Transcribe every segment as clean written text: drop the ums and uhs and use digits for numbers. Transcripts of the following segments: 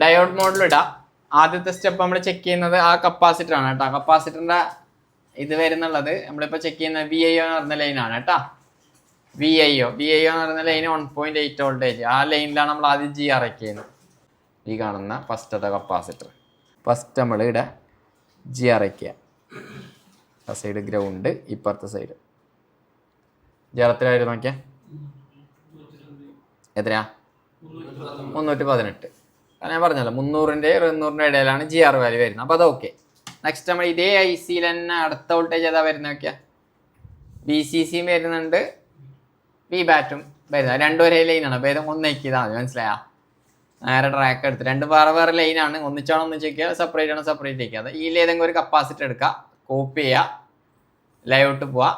Diode മോഡിൽ ഇടാം. ആദ്യത്തെ സ്റ്റെപ്പ് നമ്മൾ ചെക്ക് ചെയ്യുന്നത് ആ കപ്പാസിറ്റർ ആണ് കേട്ടോ. കപ്പാസിറ്ററിന്റെ ഇത് വരുന്നുള്ളത് നമ്മളിപ്പോൾ ചെക്ക് ചെയ്യുന്ന VIO എന്ന് പറഞ്ഞ ലൈനാണ് കേട്ടോ. VIO എന്ന് പറയുന്ന ലൈൻ 1.8 വോൾട്ടേജ്. ആ ലൈനിലാണ് നമ്മൾ ആദ്യം GR ചെയ്യുന്നത്. ഈ കാണുന്ന ഫസ്റ്റത്തെ കപ്പാസിറ്റർ ഫസ്റ്റ് നമ്മൾ ഇവിടെ GR ചെയ്യുക. ആ സൈഡ് ഗ്രൗണ്ട്, ഇപ്പുറത്തെ സൈഡ് ജറത്തിലായിട്ട് നോക്കിയാൽ എത്രയാ? 318. ഞാൻ പറഞ്ഞല്ലോ 300-ൻ്റെ 200-ൻ്റെ ഇടയിലാണ് GR വാല്യൂ വരുന്നത്. അപ്പോൾ അത് ഓക്കെ. നെക്സ്റ്റ് നമ്മൾ ഇതേ IC-യിൽ തന്നെ അടുത്ത വോൾട്ടേജ് ഏതാ വരുന്നത് നോക്കിയാൽ? VCCയും വരുന്നുണ്ട്, VBAT-ഉം വരുന്നത്. രണ്ടും ഒരേ ലൈനാണ്. അപ്പോൾ ഏതും ഒന്നേക്കിയതാ മതി. മനസ്സിലായാ? നേരെ ട്രാക്ക് എടുത്ത് രണ്ട് വേറെ ലൈനാണ്. ഒന്നിച്ചാണോ ഒന്ന് ചെക്ക് ചെയ്യുക, സെപ്പറേറ്റ് ആണോ സെപ്പറേറ്റ് ചെയ്യുക. ഇതിൽ ഏതെങ്കിലും ഒരു കപ്പാസിറ്റർ എടുക്കുക, കോപ്പി ചെയ്യുക, ലൈഔട്ട് പോവുക,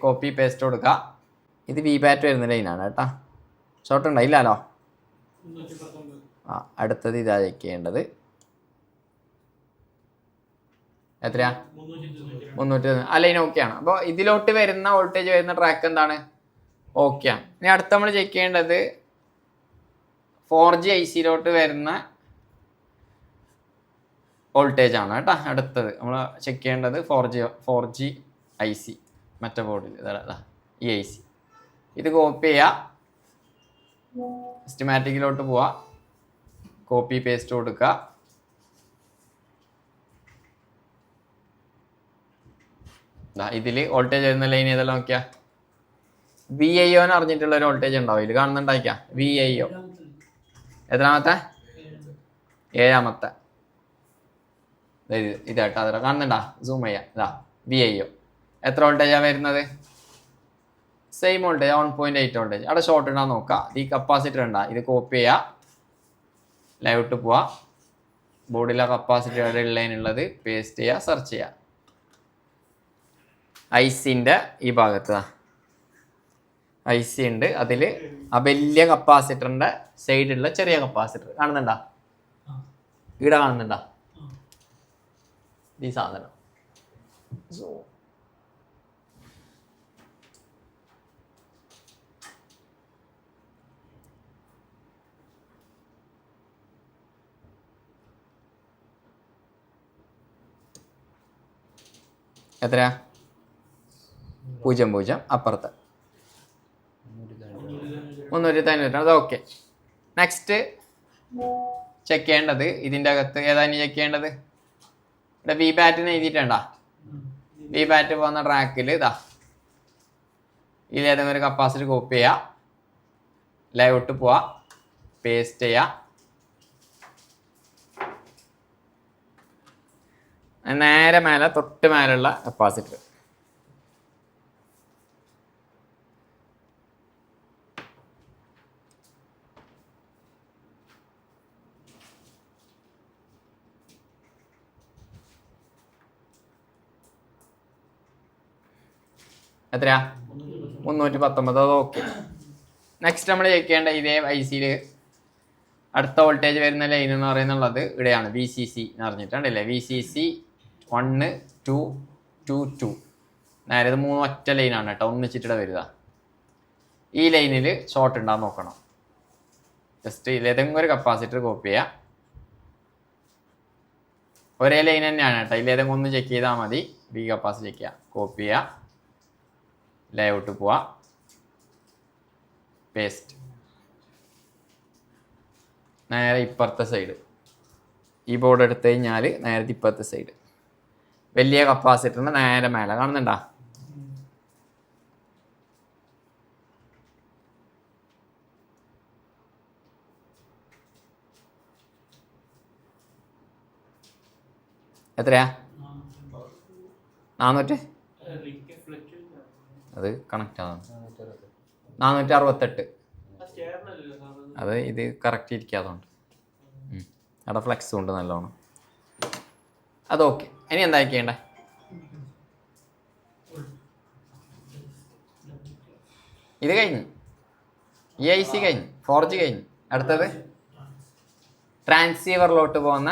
കോപ്പി പേസ്റ്റ് കൊടുക്കുക. ഇത് VBAT വരുന്ന ലൈനാണ് കേട്ടോ. ഷോർട്ട് ഉണ്ടായില്ലല്ലോ. അടുത്തത് ഇതാ ചെക്ക് ചെയ്യേണ്ടത്. എത്രയാ? 300. ആ ലൈൻ ഓക്കെയാണ്. അപ്പോൾ ഇതിലോട്ട് വരുന്ന വോൾട്ടേജ് വരുന്ന ട്രാക്ക് എന്താണ്? ഓക്കെയാണ്. ഇനി അടുത്ത നമ്മൾ ചെക്ക് ചെയ്യേണ്ടത് 4G IC-ലോട്ട് വരുന്ന വോൾട്ടേജ് ആണ് കേട്ടോ. അടുത്തത് നമ്മൾ ചെക്ക് ചെയ്യേണ്ടത് 4G IC മറ്റേ ബോർഡിൽ ഈ IC. ഇത് കോപ്പി ചെയ്യുക, സിസ്റ്റമാറ്റിക്കിലോട്ട് പോവുക, കോപ്പി പേസ്റ്റ് കൊടുക്കുക. ഇതിൽ വോൾട്ടേജ് വരുന്ന ലൈൻ ഏതെല്ലാം നോക്കിയാ? VIO എന്ന് അറിഞ്ഞിട്ടുള്ള ഒരു വോൾട്ടേജ് ഉണ്ടാവും. ഇതിൽ കാണുന്നുണ്ടാക്കിയാ VIO. എത്രാമത്തെ? 7-മത്തെ. ഇതാട്ടോ. അതെ കാണുന്നുണ്ടാ? സൂം ചെയ്യാം. ഇതാ VIO. എത്ര വോൾട്ടേജാണ് വരുന്നത്? Same voltage, 1.8 voltage. അവിടെ ഷോർട്ട് ഉണ്ടാ നോക്കാം. ഈ കപ്പാസിറ്റർ ഉണ്ടാ. ഇത് കോപ്പി ചെയ്യുക, ലൈവിട്ട് പോവുക, ബോർഡിലെ കപ്പാസിറ്റർ ഉള്ളതിനുള്ളത് പേസ്റ്റ് ചെയ്യുക, സെർച്ച് ചെയ്യുക. IC-ൻ്റെ ഈ ഭാഗത്ത് IC ഉണ്ട്. അതിൽ ആ വലിയ കപ്പാസിറ്ററിൻ്റെ സൈഡിലുള്ള ചെറിയ കപ്പാസിറ്റർ കാണുന്നുണ്ടാ? ഇവിടെ കാണുന്നുണ്ടാ ഈ സാധനം? എത്രയാ? 0.0 അപ്പുറത്ത് 390. അത് ഓക്കെ. നെക്സ്റ്റ് ചെക്ക് ചെയ്യേണ്ടത് ഇതിൻ്റെ അകത്ത് ഏതാണ് ചെക്ക് ചെയ്യേണ്ടത്? ഇവിടെ VBAT-ന് എഴുതിയിട്ടുണ്ടാ? VBAT പോകുന്ന ട്രാക്കിൽ ഇതാ ഇതിലേതെങ്കിലും ഒരു കപ്പാസിറ്റർ കോപ്പി ചെയ്യുക, ലൈഔട്ട് പോവുക, പേസ്റ്റ് ചെയ്യുക. നേരെ മേലെ തൊട്ട് മേലുള്ള കപ്പാസിറ്റർ എത്രയാ? 319. അത് ഓക്കെ. നെക്സ്റ്റ് നമ്മൾ ചെക്ക് ചെയ്യേണ്ട ഇതേ IC-യിൽ അടുത്ത വോൾട്ടേജ് വരുന്ന ലൈൻ എന്ന് പറയുന്നുള്ളത് ഇവിടെയാണ്. VCC എന്ന് പറഞ്ഞിട്ടുണ്ടല്ലേ? VCC 1, 2, 2, 2. നേരെ ഇത് 3 ഒറ്റ ലൈനാണ് കേട്ടോ. ഒന്നിച്ചിട്ട് വരിക. ഈ ലൈനിൽ ഷോർട്ട് ഉണ്ടാകും നോക്കണം. ജസ്റ്റ് ഇതിലേതെങ്കിലും ഒരു കപ്പാസിറ്റർ കോപ്പി ചെയ്യുക. ഒരേ ലൈൻ തന്നെയാണ് കേട്ടോ. ഇതിലേതെങ്കിലും ഒന്ന് ചെക്ക് ചെയ്താൽ മതി. B കപ്പാസിറ്റർ ചെക്ക് ചെയ്യുക, കോപ്പി ചെയ്യുക, ലൈഔട്ട് പോവുക, പേസ്റ്റ്. നേരെ ഇപ്പുറത്തെ സൈഡ് ഈ ബോർഡ് എടുത്തു കഴിഞ്ഞാൽ നേരെ ഇപ്പുറത്തെ സൈഡ് വലിയ കപ്പാസിറ്ററിന് നേരെ മേലെ കാണുന്നുണ്ടാ? എത്രയാ? 400. അത് കണക്റ്റ് ആവാം. 468. അത് ഇത് കറക്റ്റ് ഇരിക്കാതുകൊണ്ട് അവിടെ ഫ്ലെക്സും ഉണ്ട് നല്ലോണം. അത് ഓക്കെ. ഇനി എന്താ ചെയ്യണ്ടേ? ഇത് കഴിഞ്ഞു. ഈ IC കഴിഞ്ഞു. 4G കഴിഞ്ഞു. അടുത്തത് ട്രാൻസീവറിലോട്ട് പോകുന്ന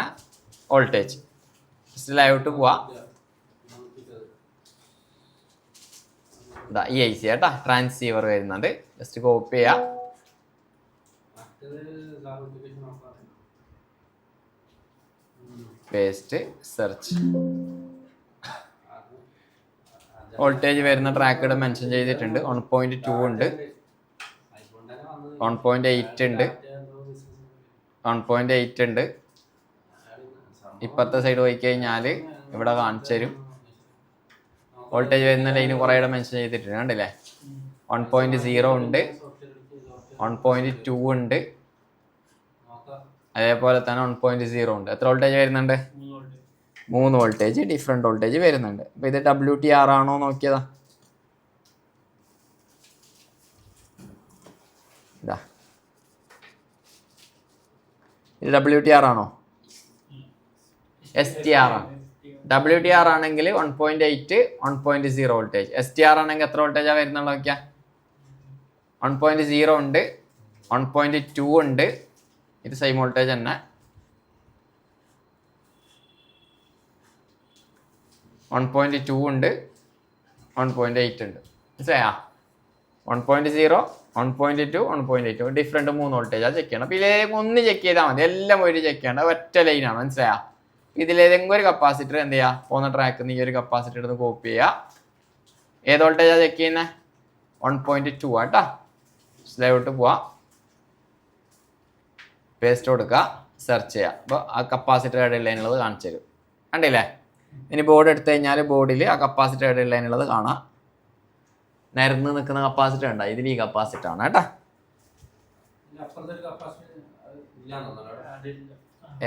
വോൾട്ടേജ്. ജസ്റ്റ് ലൈവിട്ട് പോവാ. ഈ IC കേട്ടാ ട്രാൻസീവർ വരുന്നത്. ജസ്റ്റ് കോപ്പി ചെയ്യുക, പേസ്റ്റ് സെർച്ച്. വോൾട്ടേജ് വരുന്ന ട്രാക്ക് ഇവിടെ മെൻഷൻ ചെയ്തിട്ടുണ്ട്. 1.2 ഉണ്ട്, 1.8 ഉണ്ട്, 1.8 ഉണ്ട്. ഇപ്പുറത്തെ സൈഡ് പോയി കഴിഞ്ഞാൽ ഇവിടെ കാണിച്ചു തരും. വോൾട്ടേജ് വരുന്ന ലൈന് കുറേ ഇവിടെ മെൻഷൻ ചെയ്തിട്ടുണ്ട്, കണ്ടില്ലേ? 1.0 ഉണ്ട്, 1.2 ഉണ്ട്, അതേപോലെ തന്നെ 1.0 ഉണ്ട്. എത്ര വോൾട്ടേജ് വരുന്നുണ്ട്? 3 വോൾട്ടേജ്, ഡിഫറെൻറ്റ് വോൾട്ടേജ് വരുന്നുണ്ട്. അപ്പോൾ ഇത് WTR ആണോ നോക്കിയതാ. ഇതാ, ഇത് WTR ആണോ? STR ആണ്. WTR ആണെങ്കിൽ 1.8, 1.0 വോൾട്ടേജ്. STR ആണെങ്കിൽ എത്ര വോൾട്ടേജാണ് വരുന്നുള്ളത് നോക്കിയാൽ? 1.0 ഉണ്ട്, 1.2 ഉണ്ട്. ഇത് സെയിം വോൾട്ടേജ് തന്നെ. 1.2 ഉണ്ട്, 1.8 ഉണ്ട്. മനസ്സിലായാ? 1.0, 1.2, 1.8 ഡിഫറെൻറ്റ് 3 വോൾട്ടേജാണ് ചെക്ക് ചെയ്യണം. അപ്പോൾ ഇതിലേക്ക് ഒന്ന് ചെക്ക് ചെയ്താൽ മതി, എല്ലാം പോയിട്ട് ചെക്ക് ചെയ്യേണ്ട ഒറ്റ ലൈനാണ്. മനസ്സിലായാ? ഇതിലേതെങ്കിലും ഒരു കപ്പാസിറ്റർ എന്ത് ചെയ്യുക, പോകുന്ന ട്രാക്കിൽ നിന്ന് ഈ ഒരു കപ്പാസിറ്റർ എടുത്ത് കോപ്പി ചെയ്യുക. ഏത് വോൾട്ടേജാണ് ചെക്ക് ചെയ്യുന്നത്? 1.2 ആട്ടോ. സ്ലൈവിട്ട് പോവാം, പേസ്റ്റ് കൊടുക്കുക, സെർച്ച് ചെയ്യുക. അപ്പോൾ ആ കപ്പാസിറ്റർ ഇടയിലുള്ളത് കാണിച്ചു തരും, കണ്ടില്ലേ? ഇനി ബോർഡ് എടുത്തു കഴിഞ്ഞാൽ ബോർഡിൽ ആ കപ്പാസിറ്റർ ഇടയിലുള്ളത് കാണാം. നിരന്ന് നിൽക്കുന്ന കപ്പാസിറ്റർ ഉണ്ടോ? ഇതിൽ ഈ കപ്പാസിറ്റർ ആണ് കേട്ടോ.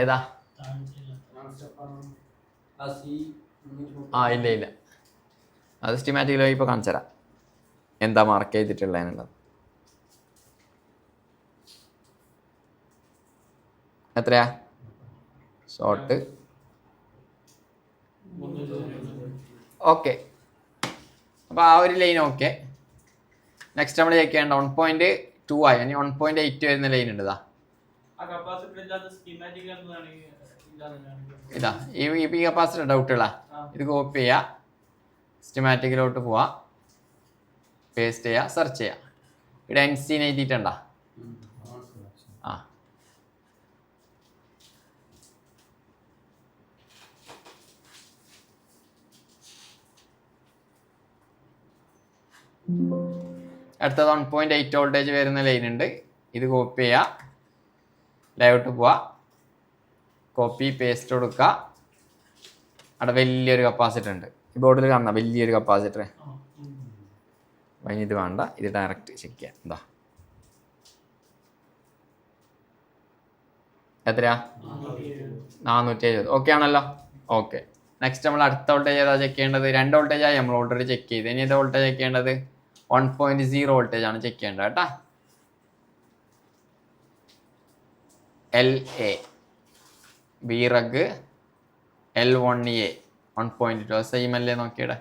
ഏതാ? ഇല്ല ഇല്ല, അത് സ്റ്റിമാറ്റിക്കിലോ ഇപ്പോൾ കാണിച്ചു തരാം എന്താ മാർക്ക് ചെയ്തിട്ടുള്ളതെന്നുള്ളത്. എത്രയാ ഷോർട്ട്? ഓക്കെ. അപ്പോൾ ആ ഒരു ലൈൻ ഓക്കെ. നെക്സ്റ്റ് നമ്മൾ ചെക്ക് ചെയ്യേണ്ട 1.2 ആയി. ഇനി 1.8 വരുന്ന ലൈൻ ഉണ്ട്. ഇതാ ഈ കപ്പാസിറ്റർ ഡൗട്ടുള്ള ഇത് കോപ്പി ചെയ്യുക, സ്റ്റിമാറ്റിക്കിലോട്ട് പോവാ, പേസ്റ്റ് ചെയ്യുക, സെർച്ച് ചെയ്യുക. ഇവിടെ NC എഴുതിയിട്ടുണ്ടോ? ആ, അടുത്തത് 1.8 വോൾട്ടേജ് വരുന്ന ലൈൻ ഉണ്ട്. ഇത് കോപ്പി ചെയ്യുക, ലേഔട്ട് പോവാ, കോപ്പി പേസ്റ്റ് കൊടുക്കുക. അവിടെ വലിയൊരു കപ്പാസിറ്റർ ഉണ്ട്, ഈ ബോർഡിൽ കാണുന്ന വലിയൊരു കപ്പാസിറ്റർ. ഇത് വേണ്ട, ഇത് ഡയറക്റ്റ് ചെക്ക് ചെയ്യാം. എന്താ എത്രയാ? 470. ഓക്കെ ആണല്ലോ. ഓക്കെ. നെക്സ്റ്റ് നമ്മൾ അടുത്ത വോൾട്ടേജ് ഏതാ ചെക്ക് ചെയ്യേണ്ടത്? 2 വോൾട്ടേജായി നമ്മൾ ഓൾറെഡി ചെക്ക് ചെയ്ത്. ഇനി ഏതാ വോൾട്ടേജ് ചെക്ക് ചെയ്യേണ്ടത്? 1.0 വോൾട്ടേജ് ആണ് ചെക്ക് ചെയ്യേണ്ടത് കേട്ടാ. LA VREG L1A 1.2 സെയിം അല്ലേ? നോക്കിയിടെ,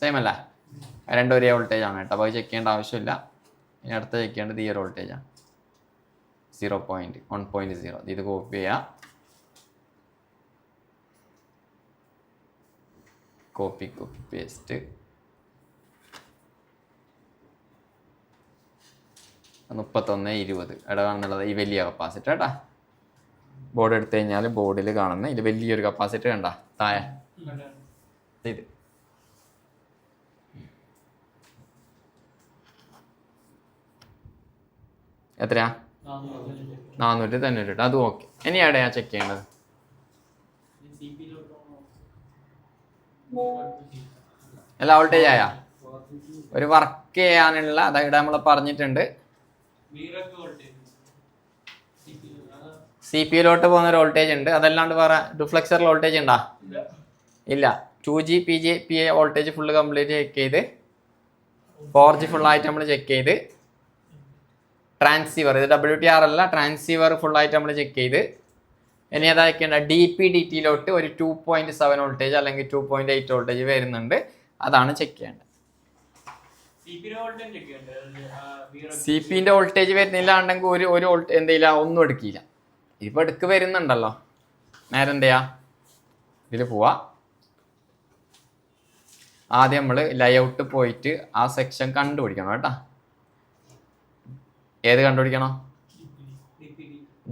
സെയിം അല്ല? രണ്ടും ഒരേ വോൾട്ടേജ് ആണ് കേട്ടോ. അപ്പോൾ ചെക്ക് ചെയ്യേണ്ട ആവശ്യമില്ല. ഇനി അടുത്ത ചെക്ക് ചെയ്യേണ്ടത് ഈ ഒരു വോൾട്ടേജാണ്, 1.0. ഇത് കോപ്പി ചെയ്യാം, കോപ്പി പേസ്റ്റ്, 3120 ഇവിടെ കാണുന്നുള്ളത് ഈ വലിയ കപ്പാസിറ്റർ കേട്ടാ. ബോർഡ് എടുത്തു കഴിഞ്ഞാൽ ബോർഡിൽ കാണുന്ന ഇത് വലിയൊരു കപ്പാസിറ്റർ കണ്ട താഴെ. ഇത് എത്രയാ? 490. അത് ഓക്കെ. ഇനി എവിടെയാ ചെക്ക് ചെയ്യേണ്ടത്? എല്ലാ വോൾട്ടേജ് ആയാ? ഒരു വർക്ക് ചെയ്യാനുള്ള അതായത് നമ്മൾ പറഞ്ഞിട്ടുണ്ട്, CPU-ലോട്ട് പോകുന്ന ഒരു വോൾട്ടേജ് ഉണ്ട്. അതല്ലാണ്ട് വേറെ ഡുഫ്ലെക്സറിൽ വോൾട്ടേജ് ഉണ്ടോ? ഇല്ല. 2G PA voltage full complete check ചെയ്ത്, 4G ഫുള്ളായിട്ട് നമ്മൾ ചെക്ക് ചെയ്ത്, ട്രാൻസീവർ ഇത് WTR അല്ല, ട്രാൻസീവർ ഫുള്ളായിട്ട് നമ്മൾ ചെക്ക് ചെയ്ത്. ഇനി ഏതാ വെക്കേണ്ട? DP-DT-ലോട്ട് ഒരു 2.7 വോൾട്ടേജ് അല്ലെങ്കിൽ 2.8 വോൾട്ടേജ് വരുന്നുണ്ട്, അതാണ് ചെക്ക് ചെയ്യേണ്ടത്. CP-ന്റെ വോൾട്ടേജ് വരുന്നില്ലാണ്ടെങ്കിൽ ഒരു എന്തെയില്ല ഒന്നും എടുക്കില്ല. ഇപ്പൊ എടുക്ക് വരുന്നുണ്ടല്ലോ, നേരെ എന്ത് ചെയ്യാ? ഇതിൽ പോവാ, ആദ്യം നമ്മൾ ലേഔട്ട് പോയിട്ട് ആ സെക്ഷൻ കണ്ടുപിടിക്കണം കേട്ടാ. ഏത് കണ്ടുപിടിക്കണം?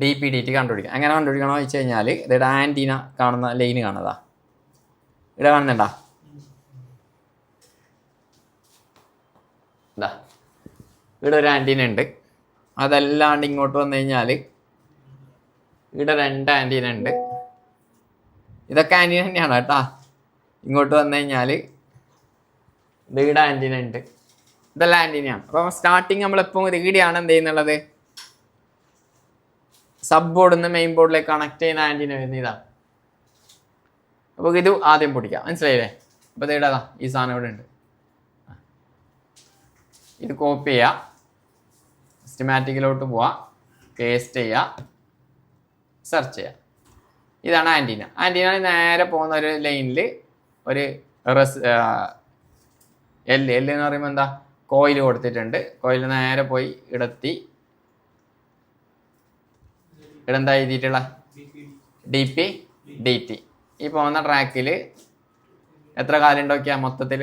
DP/DT കണ്ടുപിടിക്കാം. എങ്ങനെ കണ്ടുപിടിക്കണമെന്ന് വെച്ച് കഴിഞ്ഞാൽ ഇതിടെ ആൻറ്റീന കാണുന്ന ലൈന് കാണുന്നതാ, ഇവിടെ കാണുന്നുണ്ടാ, ഇതാ ഇവിടെ ഒരു ആൻറ്റീന ഉണ്ട്. അതല്ലാണ്ട് ഇങ്ങോട്ട് വന്നു കഴിഞ്ഞാൽ ഇവിടെ 2 ആൻറ്റീന ഉണ്ട്. ഇതൊക്കെ ആൻറ്റീന തന്നെയാണ് കേട്ടാ. ഇങ്ങോട്ട് വന്നു കഴിഞ്ഞാൽ ഇവിടെ ആൻറ്റീന ഉണ്ട്. ഇതെല്ലാം ആൻറ്റീനയാണ്. അപ്പം സ്റ്റാർട്ടിങ് നമ്മളെപ്പോൾ ഇവിടെയാണ് എന്ത് ചെയ്യുന്നുള്ളത്, സബ് ബോർഡിൽ നിന്ന് മെയിൻ ബോർഡിലേക്ക് കണക്ട് ചെയ്യുന്ന ആൻറ്റീന വരുന്ന ഇതാണ്. അപ്പോൾ ഇത് ആദ്യം പൊടിക്കാം, മനസ്സിലായില്ലേ? അപ്പോൾ ഇത് ഇടാ, ഈ സാധനം ഇവിടെ ഉണ്ട്. ഇത് കോപ്പി ചെയ്യുക, സിസ്റ്റമാറ്റിക്കിലോട്ട് പോവുക, പേസ്റ്റ് ചെയ്യുക, സെർച്ച് ചെയ്യുക. ഇതാണ് ആൻറ്റീന. ആൻറ്റീന നേരെ പോകുന്ന ഒരു ലൈനിൽ ഒരു എല്ല് എന്ന് പറയുമ്പോൾ എന്താ, കോയിൽ കൊടുത്തിട്ടുണ്ട്. കോയിൽ നേരെ പോയി ഇടത്തി ഇടെന്താ എഴുതിയിട്ടുള്ള DP/DT. ഈ പോകുന്ന ട്രാക്കിൽ എത്ര കാലുണ്ട് നോക്കിയാൽ മൊത്തത്തിൽ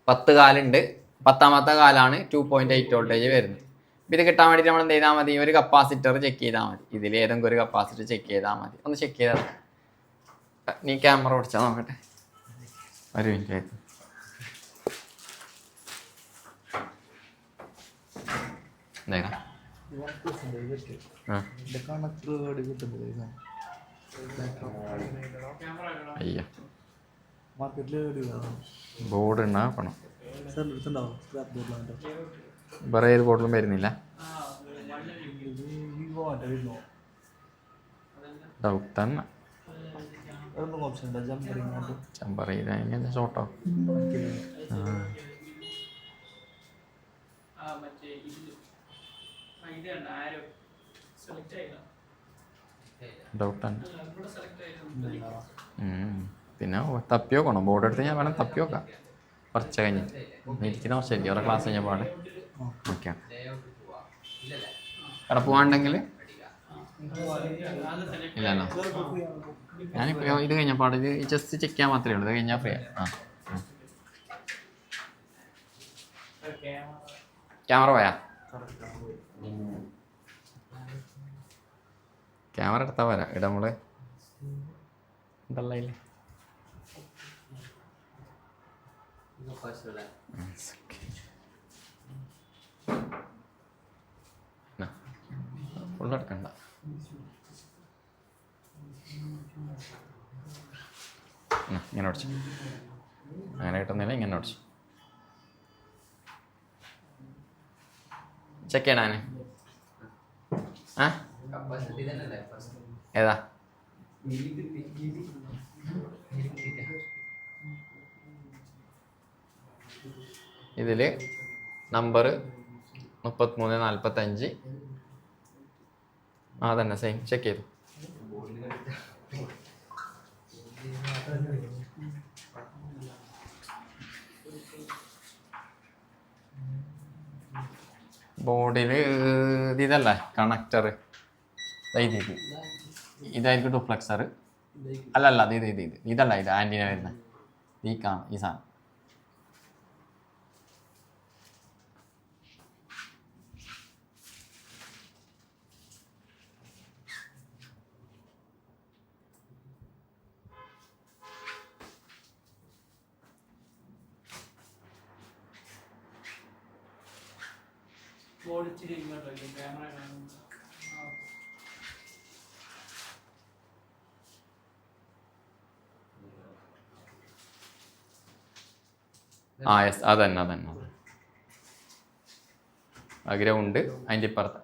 10 കാലുണ്ട്. 10ാമത്തെ കാലാണ് 2.8 വോൾട്ടേജ് വരുന്നത്. ഇത് കിട്ടാൻ വേണ്ടിയിട്ട് നമ്മൾ എന്ത് ചെയ്താൽ മതി, ഒരു കപ്പാസിറ്റർ ചെക്ക് ചെയ്താൽ മതി. ഇതിൽ ഏതെങ്കിലും ഒരു കപ്പാസിറ്റർ ചെക്ക് ചെയ്താൽ മതി. ഒന്ന് ചെക്ക് ചെയ്താൽ നീ ക്യാമറ ഓടിച്ചാൽ നോക്കട്ടെ, ഒരു മിനിറ്റ്. എന്താ അയ്യോ ബോർഡ് ഉണ്ടാക്കണം, വേറെ ഏത് ബോർഡിലും വരുന്നില്ല. ഡൗട്ട് തന്നെ. ചമ്പർ ചെയ്ത എങ്ങനെ ഷോട്ടോ. ഡൗട്ട് തന്നെ. പിന്നെ തപ്പി നോക്കണം, ബോർഡ് എടുത്ത് ഞാൻ വേണം തപ്പി നോക്കാം. കുറച്ച് കഴിഞ്ഞ് ഇരിക്കുന്ന കുറച്ചല്ലേ ഓരോ ക്ലാസ് കഴിഞ്ഞ പാടെ ഓക്കെ. അവിടെ പോവാണ്ടെങ്കിൽ ഇല്ലല്ലോ, ഞാനിപ്പോൾ ഇത് കഴിഞ്ഞ പാടെ ഇത് ജസ്റ്റ് ചെക്ക് ചെയ്യാൻ മാത്രമേ ഉള്ളൂ. ഇത് കഴിഞ്ഞാൽ ഫ്രീ. ക്യാമറ പോയാ? ക്യാമറ എടുത്താൽ പോരാ, ഇവിടെ നമ്മള് ഉണ്ടല്ലേ ഫുള്ളെടുക്കണ്ട. ഇങ്ങനെ ഓടിച്ചു, അങ്ങനെ കിട്ടുന്നില്ല, ഇങ്ങനെ ഓടിച്ചു. ചെക്ക് ചെയ്യണേ. ഏതാ ഇതില് നമ്പർ 3345. തന്നെ സെയിം. ചെക്ക് ചെയ്തു. ബോർഡിൽ ഇതല്ലേ കണക്ടർ, ഇതായിരിക്കും ഡുപ്ലക്സർ. അല്ലല്ല, ഇതല്ല, ഇത് ആൻറ്റീന വരുന്നത് ഈ സാധനം. യെസ്, അതന്നെ. ഗ്രൗണ്ട് അതിൻ്റെ ഇപ്പുറത്ത്.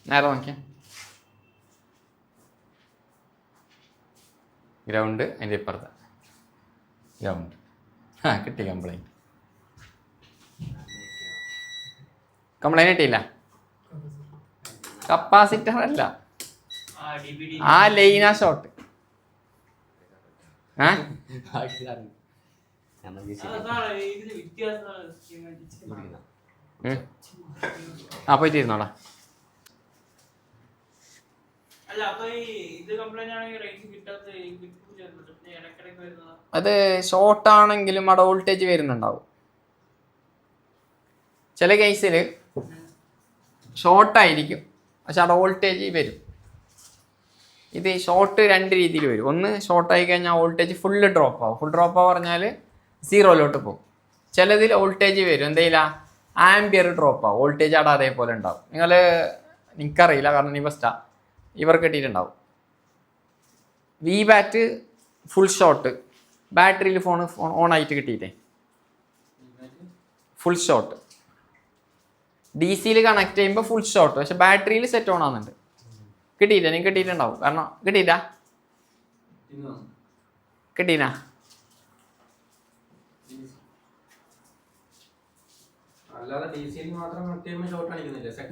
നേരെ നോക്കിയാ ഗ്രൗണ്ട് അതിൻ്റെ ഇപ്പുറത്ത്. ഗ്രൗണ്ട് കിട്ടി. കംപ്ലൈൻറ്റ് കിട്ടിയില്ല. കപ്പാസിറ്റർ അല്ല, ആ ലൈനാ ഷോട്ട്. പോയിട്ടിരുന്നോളാം. അത് ഷോർട്ട് ആണെങ്കിലും അവിടെ വോൾട്ടേജ് വരുന്നുണ്ടാവും. ചില കേസിൽ ഷോർട്ടായിരിക്കും, പക്ഷെ അവിടെ വോൾട്ടേജ് വരും. ഇത് ഷോർട്ട് രണ്ട് രീതിയിൽ വരും. ഒന്ന് ഷോർട്ടായി കഴിഞ്ഞാൽ വോൾട്ടേജ് ഫുള്ള് ഡ്രോപ്പ് ആവും. ഫുൾ ഡ്രോപ്പ് ആവുക പറഞ്ഞാൽ സീറോയിലോട്ട് പോകും. ചിലതിൽ വോൾട്ടേജ് വരും, എന്തെയില്ല ആംബിയർ ഡ്രോപ്പ് ആവും, വോൾട്ടേജ് അവിടെ അതേപോലെ ഉണ്ടാവും. എനിക്കറിയില്ല, കാരണം നീ ഫസ്റ്റാ ഇവർക്ക് കിട്ടിയിട്ടുണ്ടാവും. വി ബാറ്റ് ഫുൾ ഷോട്ട്, ബാറ്ററിയിൽ ഫോൺ ഓൺ ആയിട്ട് കിട്ടിയിട്ടേ ഫുൾ ഷോട്ട്. ഡി സിയിൽ കണക്ട് ചെയ്യുമ്പോൾ ഫുൾ ഷോട്ട്, പക്ഷെ ബാറ്ററിയിൽ സെറ്റ് ഓൺ ആകുന്നുണ്ട്. കിട്ടിയില്ല, നീ കിട്ടിയിട്ടുണ്ടാവും. കാരണം കിട്ടിയില്ല, കിട്ടീന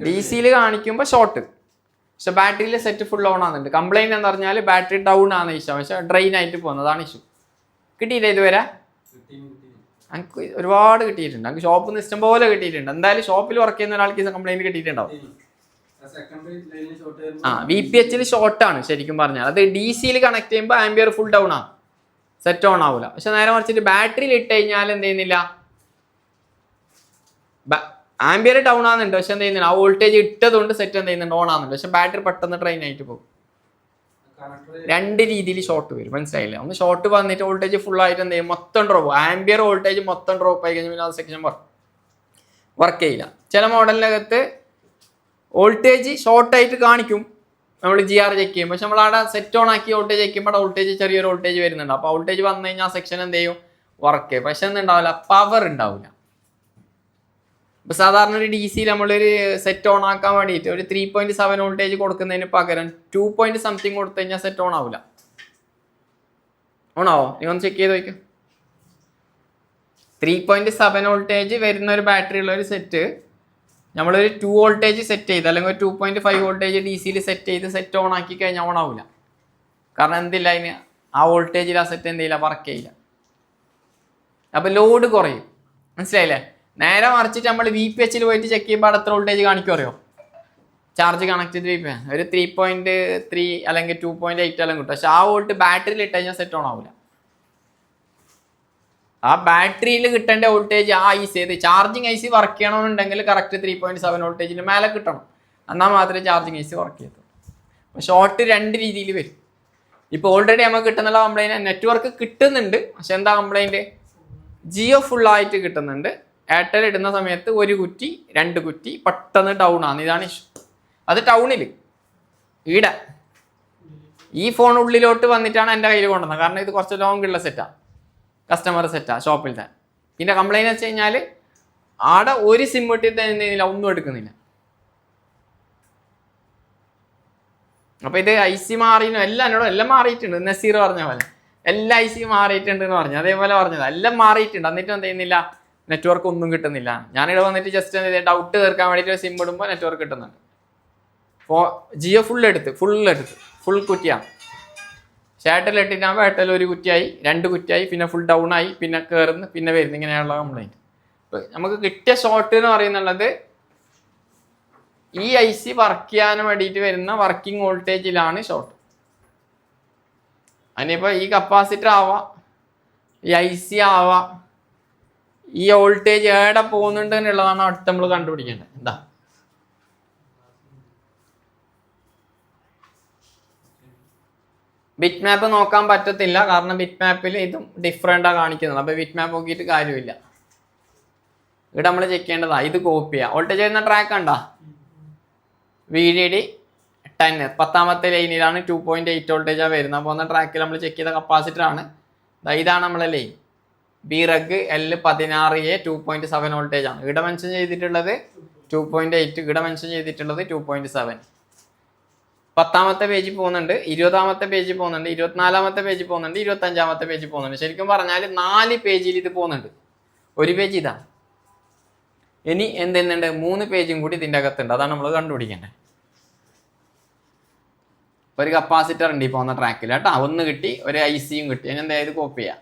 ഡി സിയിൽ കാണിക്കുമ്പോൾ ഷോർട്ട്, പക്ഷെ ബാറ്ററിയിൽ സെറ്റ് ഫുൾ ഓൺ ആകുന്നുണ്ട്. കംപ്ലൈൻറ്റ് എന്ന് പറഞ്ഞാൽ ബാറ്ററി ഡൗൺ ആണ് ഇഷ്യൂ, പക്ഷെ ഡ്രെയിൻ ആയിട്ട് പോകുന്നതാണ് ഇഷ്യൂ. കിട്ടിയില്ല ഇതുവരെ? എനിക്ക് ഒരുപാട് കിട്ടിയിട്ടുണ്ട്. എനിക്ക് ഷോപ്പിൽ നിന്ന് ഇഷ്ടം പോലെ കിട്ടിയിട്ടുണ്ട്. എന്തായാലും ഷോപ്പിൽ വർക്ക് ചെയ്യുന്ന ഒരാൾക്ക് കംപ്ലൈൻറ്റ് കിട്ടിയിട്ടുണ്ടാവും. വി പി എച്ചിൽ ഷോർട്ടാണ് ശരിക്കും പറഞ്ഞാൽ. അത് ഡി സിയിൽ കണക്ട് ചെയ്യുമ്പോൾ ആംബിയർ ഫുൾ ഡൗൺ ആണ്, സെറ്റ് ഓൺ ആവില്ല. പക്ഷെ നേരെ മറിച്ചിട്ട് ബാറ്ററിയിൽ ഇട്ട് കഴിഞ്ഞാൽ എന്ത് ചെയ്യുന്നില്ല, ആംബിയർ ഡൗൺ ആകുന്നുണ്ട്, പക്ഷെ എന്ത് ചെയ്യുന്നില്ല, ആ വോൾട്ടേജ് ഇട്ടതുകൊണ്ട് സെറ്റ് എന്ത് ചെയ്യുന്നുണ്ട്, ഓൺ ആകുന്നുണ്ട്. പക്ഷെ ബാറ്ററി പെട്ടെന്ന് ട്രെയിൻ ആയിട്ട് പോകും. രണ്ട് രീതിയിൽ ഷോർട്ട് വരും, മനസ്സിലായില്ല? ഒന്ന് ഷോർട്ട് വന്നിട്ട് വോൾട്ടേജ് ഫുൾ ആയിട്ട് എന്ത് ചെയ്യും, മൊത്തം ഡ്രോപ്പ്, ആംബിയർ വോൾട്ടേജ് മൊത്തം ഡ്രോപ്പ് ആയി കഴിഞ്ഞാൽ ആ സെക്ഷൻ വർക്ക് ചെയ്യില്ല. ചില മോഡലിനകത്ത് വോൾട്ടേജ് ഷോർട്ടായിട്ട് കാണിക്കും, നമ്മൾ GR ചെക്ക് ചെയ്യും. പക്ഷെ നമ്മളവിടെ സെറ്റ് ഓൺ ആക്കി വോൾട്ടേജ് ചെക്ക് ചെയ്യുമ്പോൾ വോൾട്ടേജ് ചെറിയൊരു വോൾട്ടേജ് വരുന്നുണ്ട്. അപ്പോൾ വോൾട്ടേജ് വന്നു കഴിഞ്ഞാൽ ആ സെക്ഷൻ എന്ത് ചെയ്യും, വർക്ക് ചെയ്യും. പക്ഷെ എന്തുണ്ടാവില്ല, പവർ ഉണ്ടാവില്ല. ഇപ്പൊ സാധാരണ ഒരു ഡി സിയിൽ നമ്മളൊരു സെറ്റ് ഓൺ ആക്കാൻ വേണ്ടിയിട്ട് ഒരു 3.7 വോൾട്ടേജ് കൊടുക്കുന്നതിന് പകരം 2 സംതിങ് കൊടുത്തു കഴിഞ്ഞാൽ സെറ്റ് ഓൺ ആവില്ല. ഓണാവോ? നീ ഒന്ന് ചെക്ക് ചെയ്ത് നോക്കും. 3.7 വോൾട്ടേജ് വരുന്ന ഒരു ബാറ്ററി ഉള്ള ഒരു സെറ്റ് നമ്മളൊരു 2 വോൾട്ടേജ് സെറ്റ് ചെയ്ത്, അല്ലെങ്കിൽ ഒരു 2.5 വോൾട്ടേജ് ഡി സിയിൽ സെറ്റ് ചെയ്ത് സെറ്റ് ഓൺ ആക്കി കഴിഞ്ഞാൽ ഓൺ ആവില്ല. കാരണം എന്തില്ല, അതിന് ആ വോൾട്ടേജിൽ ആ സെറ്റ് എന്തില്ല, വർക്ക് ചെയ്യില്ല. അപ്പൊ ലോഡ് കുറയും, മനസ്സിലായില്ലേ? നേരെ മറിച്ചിട്ട് നമ്മൾ വി പി എച്ചിൽ പോയിട്ട് ചെക്ക് ചെയ്യുമ്പോൾ എത്ര വോൾട്ടേജ് കാണിക്കും അറിയോ? ചാർജ് കണക്ട് ചെയ്ത് ഒരു 3.3 അല്ലെങ്കിൽ 2.8 എല്ലാം കിട്ടും. പക്ഷെ ആ വോൾട്ട് ബാറ്ററിയിൽ ഇട്ട് കഴിഞ്ഞാൽ സെറ്റ് ഓൺ ആവില്ല. ആ ബാറ്ററിയിൽ കിട്ടേണ്ട വോൾട്ടേജ് ആ ഐസി, ചാർജിങ് ഐസി വർക്ക് ചെയ്യണമെന്നുണ്ടെങ്കിൽ കറക്റ്റ് 3.7 വോൾട്ടേജിന് മേലെ കിട്ടണം, എന്നാൽ മാത്രമേ ചാർജിങ് ഐസി വർക്ക് ചെയ്യത്തുള്ളൂ. അപ്പോൾ ഷോർട്ട് രണ്ട് രീതിയിൽ വരും. ഇപ്പോൾ ഓൾറെഡി നമുക്ക് കിട്ടുന്നുള്ള കംപ്ലൈൻറ്റ്, നെറ്റ്വർക്ക് കിട്ടുന്നുണ്ട്, പക്ഷെ എന്താ കംപ്ലൈൻറ്റ്, ജിയോ ഫുള്ളായിട്ട് കിട്ടുന്നുണ്ട്. എയർടെൽ ഇടുന്ന സമയത്ത് ഒരു കുറ്റി 2 കുറ്റി പെട്ടെന്ന് ഡൗൺ ആണ്. ഇതാണ് ഇഷ്യൂ. അത് ടൗണിൽ ഈട ഈ ഫോൺ ഉള്ളിലോട്ട് വന്നിട്ടാണ് എൻ്റെ കയ്യിൽ കൊണ്ടുവന്നത്. കാരണം ഇത് കുറച്ച് ലോങ് ഉള്ള സെറ്റാണ്, കസ്റ്റമർ സെറ്റാ ഷോപ്പിൽ തന്നെ. പിന്നെ കംപ്ലൈൻറ്റ് വെച്ച് കഴിഞ്ഞാൽ ആടെ ഒരു സിം ഇട്ടിട്ട് എന്തെയ്യുന്നില്ല, ഒന്നും എടുക്കുന്നില്ല. അപ്പൊ ഇത് IC മാറിയോ, എല്ലാം മാറിയിട്ടുണ്ട്. നസീർ പറഞ്ഞ പോലെ എല്ലാ IC മാറിയിട്ടുണ്ട് എന്ന് പറഞ്ഞു, അതേപോലെ പറഞ്ഞത് എല്ലാം മാറിയിട്ടുണ്ട്. എന്നിട്ടും എന്ത് ചെയ്യുന്നില്ല, നെറ്റ്വർക്ക് ഒന്നും കിട്ടുന്നില്ല. ഞാനിവിടെ വന്നിട്ട് ജസ്റ്റ് എന്ത് ചെയ്ത് ഡൗട്ട് തീർക്കാൻ വേണ്ടിയിട്ട് സിം ഇടുമ്പോൾ നെറ്റ്വർക്ക് കിട്ടുന്നുണ്ട്. ജിയോ ഫുൾ കുറ്റിയാണ്. എയർടെൽ ഇട്ടിട്ടാകുമ്പോൾ എയർടെൽ ഒരു കുറ്റിയായി, 2 കുറ്റിയായി, പിന്നെ ഫുൾ ഡൗൺ ആയി, പിന്നെ കയറുന്നു, പിന്നെ വരുന്നു, ഇങ്ങനെയുള്ള കംപ്ലൈൻറ്റ്. നമുക്ക് കിട്ടിയ ഷോർട്ട് എന്ന് പറയുന്നുള്ളത് ഈ IC വർക്ക് ചെയ്യാൻ വേണ്ടിയിട്ട് വരുന്ന വർക്കിംഗ് വോൾട്ടേജിലാണ് ഷോർട്ട്. അതിനിപ്പോൾ ഈ കപ്പാസിറ്റർ ആവാം, ഈ IC ആവാം, ഈ വോൾട്ടേജ് എവിടെ പോകുന്നുണ്ട് എന്നുള്ളതാണ് അടുത്ത് നമ്മൾ കണ്ടുപിടിക്കേണ്ടത്. എന്താ ബിറ്റ് മാപ്പ് നോക്കാൻ പറ്റത്തില്ല, കാരണം ബിറ്റ് മാപ്പിൽ ഇതും ഡിഫറെൻ്റാണ് കാണിക്കുന്നത്. അപ്പോൾ ബിറ്റ് മാപ്പ് നോക്കിയിട്ട് കാര്യമില്ല. ഇവിടെ നമ്മൾ ചെക്ക് ചെയ്യേണ്ടതാ, ഇത് കോപ്പി ചെയ്യുക. വോൾട്ടേജ് വരുന്ന ട്രാക്ക് ഉണ്ടോ, VDD 10 10ാമത്തെ ലൈനിലാണ് 2.8 വോൾട്ടേജാണ് വരുന്നത്. അപ്പോൾ ഒന്ന് ട്രാക്കിൽ നമ്മൾ ചെക്ക് ചെയ്ത കപ്പാസിറ്റർ ആണ്. ഇതാണ് നമ്മളെ ലൈൻ BREG L16A 2.7 വോൾട്ടേജ് ആണ്. ഇവിടെ മെൻഷൻ ചെയ്തിട്ടുള്ളത് 2.8, ഇവിടെ മെൻഷൻ ചെയ്തിട്ടുള്ളത് 2.7. 10ാമത്തെ പേജിൽ പോകുന്നുണ്ട്, 20ാമത്തെ പേജിൽ പോകുന്നുണ്ട്, 24ാമത്തെ പേജിൽ പോകുന്നുണ്ട്, 25ാമത്തെ പേജിൽ പോകുന്നുണ്ട്. ശരിക്കും പറഞ്ഞാൽ 4 പേജിൽ ഇത് പോകുന്നുണ്ട്. ഒരു പേജ് ഇതാ. ഇനി എന്തെന്നുണ്ട്, 3 പേജും കൂടി ഇതിൻ്റെ അകത്തുണ്ട്. അതാണ് നമ്മൾ കണ്ടുപിടിക്കേണ്ടത്. ഒരു കപ്പാസിറ്റർ ഉണ്ട് ഈ പോകുന്ന ട്രാക്കിൽ കേട്ടോ, ഒന്ന് കിട്ടി, ഒരു ICയും കിട്ടി. അതിന് എന്തായാലും കോപ്പി ചെയ്യാം,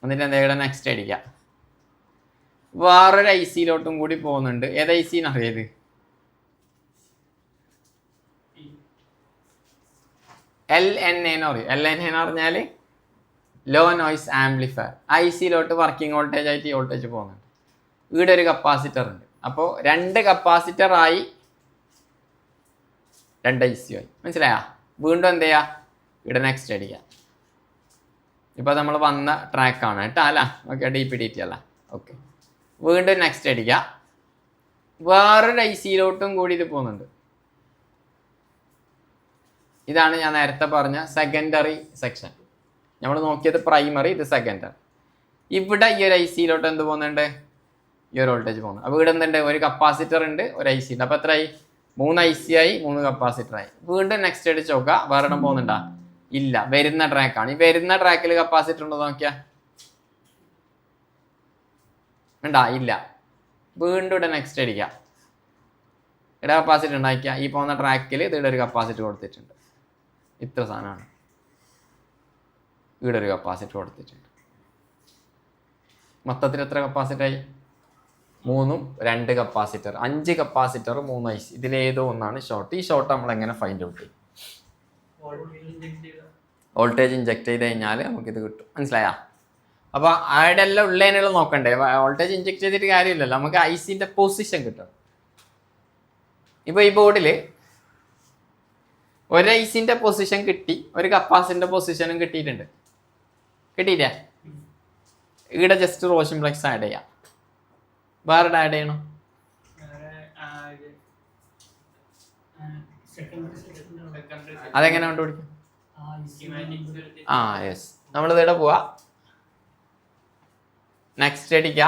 എന്നിട്ട് എന്തായാലും നെക്സ്റ്റ് അടിക്കാം. വേറൊരു ICയിലോട്ടും കൂടി പോകുന്നുണ്ട്. ഏത് ICന്ന് അറിയത്, LNA എന്ന് പറയും. LNA എന്ന് പറഞ്ഞാൽ ലോ നോയ്സ് ആംപ്ലിഫയർ. ICയിലോട്ട് വർക്കിംഗ് വോൾട്ടേജ് ആയിട്ട് ഈ വോൾട്ടേജ് പോകുന്നുണ്ട്. ഇവിടെ ഒരു കപ്പാസിറ്റർ ഉണ്ട്. അപ്പോൾ 2 കപ്പാസിറ്ററായി 2 IC ആയി. മനസ്സിലായാ? വീണ്ടും എന്ത് ചെയ്യുക? ഇവിടെ നെക്സ്റ്റ് അടിക്കുക. ഇപ്പോൾ നമ്മൾ വന്ന ട്രാക്കാണ് കേട്ടോ അല്ല. ഓക്കെ, DPDT അല്ല. ഓക്കെ, വീണ്ടും നെക്സ്റ്റ് അടിക്കുക. വേറൊരു ICയിലോട്ടും കൂടി ഇത് പോകുന്നുണ്ട്. ഇതാണ് ഞാൻ നേരത്തെ പറഞ്ഞ സെക്കൻഡറി സെക്ഷൻ. നമ്മൾ നോക്കിയത് പ്രൈമറി, ഇത് സെക്കൻഡറി. ഇവിടെ ഈ ഒരു ICയിലോട്ട് എന്ത് പോകുന്നുണ്ട്? ഈ ഒരു വോൾട്ടേജ് പോകുന്നു. അപ്പോൾ ഇവിടെ എന്തുണ്ട്? ഒരു കപ്പാസിറ്റർ ഉണ്ട്, ഒരു IC ഉണ്ട്. അപ്പോൾ എത്രയായി? 3 IC ആയി, 3 കപ്പാസിറ്റർ ആയി. വീണ്ടും നെക്സ്റ്റ് അടിച്ച് നോക്കുക. വേറെ ഇടം പോകുന്നുണ്ടോ? ഇല്ല, വരുന്ന ട്രാക്കാണ്. ഈ വരുന്ന ട്രാക്കിൽ കപ്പാസിറ്റർ ഉണ്ടോ നോക്കിയാ? ഉണ്ടാ? ഇല്ല. വീണ്ടും ഇവിടെ നെക്സ്റ്റ് അടിക്കുക. ഇവിടെ കപ്പാസിറ്റർ ഉണ്ടാക്കിയ ഈ പോകുന്ന ട്രാക്കിൽ ഇവിടെ ഒരു കപ്പാസിറ്റർ കൊടുത്തിട്ടുണ്ട്. ഇത്ര സാധനമാണ്. ഇവിടെ ഒരു കപ്പാസിറ്റർ കൊടുത്തിട്ടുണ്ട്. മൊത്തത്തിൽ എത്ര കപ്പാസിറ്ററായി? 3ഉം 2 കപ്പാസിറ്റർ, 5 കപ്പാസിറ്റർ, 3 IC. ഇതിലേതോ ഒന്നാണ് ഷോർട്ട്. ഈ ഷോർട്ട് നമ്മൾ എങ്ങനെ ഫൈൻഡ് ഔട്ട് ചെയ്യും? വോൾട്ടേജ് ഇഞ്ചെക്ട് ചെയ്ത് കഴിഞ്ഞാൽ നമുക്കിത് കിട്ടും. മനസ്സിലായാ? അപ്പോൾ അവിടെ എല്ലാം ഉള്ളതിനുള്ള നോക്കണ്ടേ? വോൾട്ടേജ് ഇഞ്ചെക്ട് ചെയ്തിട്ട് കാര്യമില്ലല്ലോ, നമുക്ക് ICൻ്റെ പൊസിഷൻ കിട്ടും. ഇപ്പോൾ ഈ ബോർഡിൽ ഒരു ICൻ്റെ പൊസിഷൻ കിട്ടി, ഒരു കപ്പാസിറ്ററിൻ്റെ പൊസിഷനും കിട്ടിയിട്ടുണ്ട്. കിട്ടിയില്ലേ? ഇവിടെ ജസ്റ്റ് റോ സിംപ്ലക്സ് ആഡ് ചെയ്യാം. വേറെ ആഡ് ചെയ്യണം. അതെങ്ങനെ കണ്ടുപിടിക്കും? യെസ്, നമ്മളിവിടെ പോവാ. നെക്സ്റ്റ് അടിക്കുക.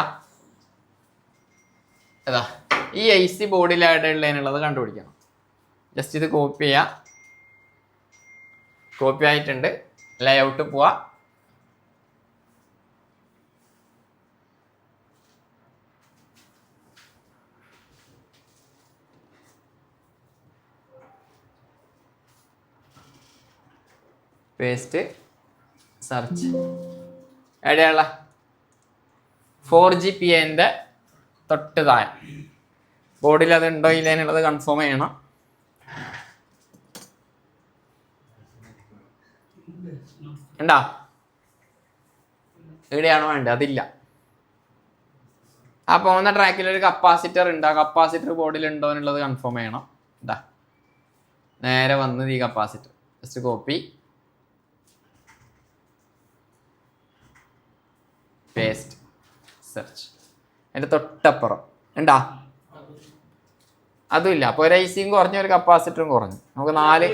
ഏതാ ഈ IC ബോർഡിൽ ആഡ് ഉള്ളതിനുള്ളത് കണ്ടുപിടിക്കണം. ജസ്റ്റ് ഇത് കോപ്പി ചെയ്യുക. കോപ്പി ആയിട്ടുണ്ട്. ലേഔട്ട് പോവാ. Paste, search. എവിടെയുള്ള 4GPAൻ്റെ തൊട്ട് താഴെ ബോർഡിൽ അത് ഉണ്ടോ ഇല്ല എന്നുള്ളത് കൺഫേം ചെയ്യണം. ഉണ്ടോ? ഇവിടെയാണോ വേണ്ടത്? അതില്ല. ആ പോകുന്ന ട്രാക്കിൽ ഒരു കപ്പാസിറ്റർ ഉണ്ട്. ആ കപ്പാസിറ്റർ ബോർഡിൽ ഉണ്ടോ എന്നുള്ളത് കൺഫേം ചെയ്യണം. ഇതാ നേരെ വന്നത് ഈ capacitor. Just copy, paste, search. അതിൻ്റെ തൊട്ടപ്പുറം ഉണ്ടാ? അതുമില്ല. അപ്പോൾ ഒരു ICയും കുറഞ്ഞു, ഒരു കപ്പാസിറ്ററും കുറഞ്ഞു. നമുക്ക് 4.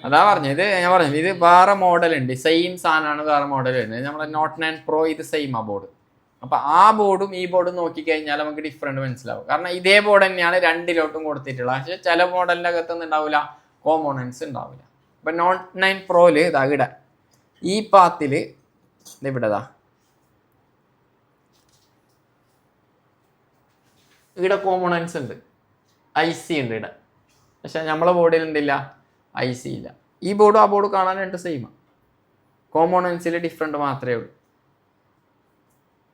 അതാ പറഞ്ഞു. ഇത് ഞാൻ പറഞ്ഞു, ഇത് വേറെ മോഡൽ ഉണ്ട്. സെയിം സാധനമാണ്, വേറെ മോഡൽ വരുന്നത്. നമ്മളെ Note 9 Pro ഇത് സെയിം ആ ബോർഡ്. അപ്പോൾ ആ ബോർഡും ഈ ബോർഡും നോക്കിക്കഴിഞ്ഞാൽ നമുക്ക് ഡിഫറൻറ്റ് മനസ്സിലാവും. കാരണം ഇതേ ബോർഡ് തന്നെയാണ് 2ലോട്ടും കൊടുത്തിട്ടുള്ളത്. പക്ഷേ ചില മോഡലിൻ്റെ അകത്തൊന്നും ഉണ്ടാവില്ല, കോമ്പോണൻസ് ഉണ്ടാവില്ല. അപ്പം Note 9 Proയിൽ ഇതാ ഇവിടെ ഈ പാത്തിൽ ഇവിടെതാ ഇവിടെ കോമ്പോണൻസ് ഉണ്ട്, IC ഉണ്ട് ഇവിടെ. പക്ഷെ നമ്മളെ ബോർഡിൽ എന്തില്ല? IC ഇല്ല. ഈ ബോർഡും ആ ബോർഡും കാണാനായിട്ട് സെയിമാണ്. കോമ്പോണൻസിൽ ഡിഫറെൻറ്റ് മാത്രമേ ഉള്ളൂ.